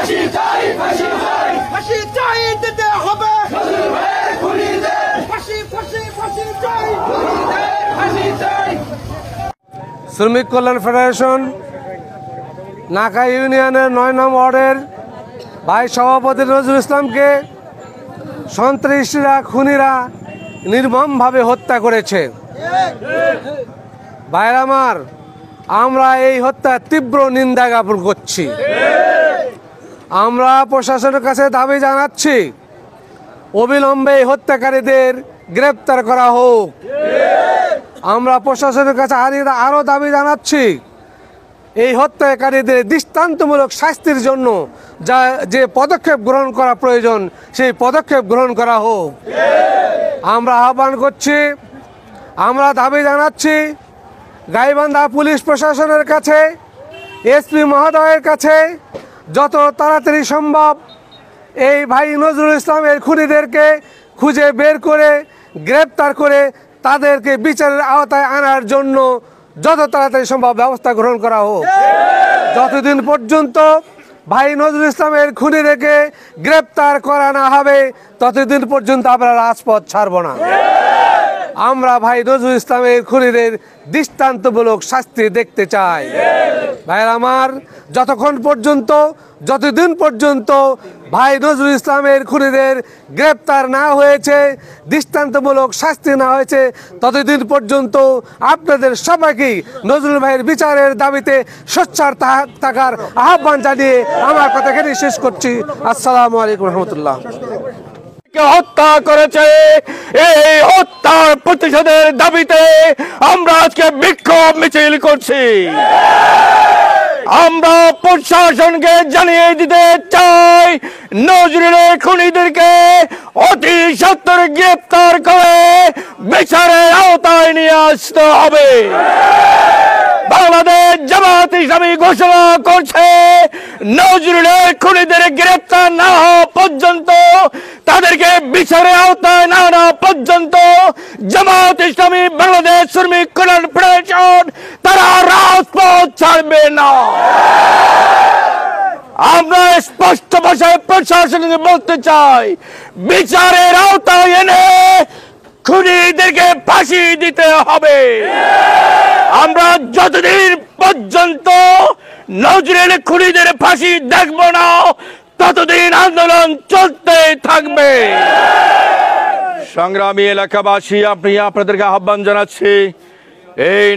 ফাঁসি চাই ফাঁসি চাই ফাঁসি চাই দিতে হবে নজরুল ভাইয়ের খুনিদের ফাঁসি ফাঁসি ফাঁসি চাই ফাঁসি চাই। শ্রমিক কল্যাণ ফেডারেশন নাকা ইউনিয়নের ৯ নং ওয়ার্ডের ভাই সভাপতি নজরুল ইসলামকে সন্ত্রাসীরা খুনিরা নির্মমভাবে হত্যা করেছে। ভাইরা আমার, আমরা এই হত্যার তীব্র নিন্দা জ্ঞাপন করছি। আমরা প্রশাসনের কাছে দাবি জানাচ্ছি অবিলম্বে এই হত্যাকারীদের গ্রেপ্তার করা হোক। আমরা প্রশাসনের কাছে আরও দাবি জানাচ্ছি এই হত্যাকারীদের দৃষ্টান্তমূলক শাস্তির জন্য যে পদক্ষেপ গ্রহণ করা প্রয়োজন সেই পদক্ষেপ গ্রহণ করা হোক। আমরা আহ্বান করছি, আমরা দাবি জানাচ্ছি গাইবান্ধা পুলিশ প্রশাসনের কাছে, এসপি মহোদয়ের কাছে যত তাড়াতাড়ি সম্ভব এই ভাই নজরুল ইসলামের খুনিদেরকে খুঁজে বের করে গ্রেপ্তার করে তাদেরকে বিচারের আওতায় আনার জন্য যত তাড়াতাড়ি সম্ভব ব্যবস্থা গ্রহণ করা হোক। যতদিন পর্যন্ত ভাই নজরুল ইসলামের খুনিদেরকে গ্রেপ্তার করা না হবে ততদিন পর্যন্ত আমরা রাজপথ ছাড়ব না। আমরা ভাই নজরুল ইসলামের খুনিদের দৃষ্টান্তমূলক শাস্তি দেখতে চাই। ভাইরা আমার, যতদিন পর্যন্ত ভাই নজরুল ইসলামের খুনিদের গ্রেপ্তার না হয়েছে, দৃষ্টান্তমূলক শাস্তি না হয়েছে, ততদিন পর্যন্ত আপনাদের সবাইকেই নজরুল ভাইয়ের বিচারের দাবিতে সোচ্চার থাকার আহ্বান জানিয়ে আমার কথা এখানে শেষ করছি। আসসালামু আলাইকুম রহমতুল্লাহ। হত্যা করেছে, এই হত্যার প্রতিশোধের দাবিতে আমরা আজকে বিক্ষোভ মিছিল করছি। আমরা প্রশাসনকে জানিয়ে দিতে চাই নজরুলের খুনিদেরকে অতি সত্বর গ্রেপ্তার করে বিচারের আওতায় নিয়ে আসতে হবে। বাংলাদেশ জামাত ইসলামী ঘোষণা করছে নজরুলের খুনিদের গ্রেপ্তার না হওয়া পর্যন্ত, তাদেরকে বিচারের আওতায় না আনা পর্যন্ত জামাত ইসলামী বাংলাদেশ শ্রমিক কল্যাণ ফেডারেশন তারা রাজপথ ছাড়বে না। আমরা স্পষ্ট ভাষায় প্রশাসনকে বলতে চাই বিচারের আওতায় এনে খুনিদেরকে ফাঁসি দিতে হবে। আমরা যতদিন পর্যন্ত নজরুলের খুনিদের ফাঁসি দেখব না ততদিন আন্দোলন চলতে থাকবে। সংগ্রামী এলাকাবাসী, আপনাদেরকে আহ্বান জানাচ্ছি এই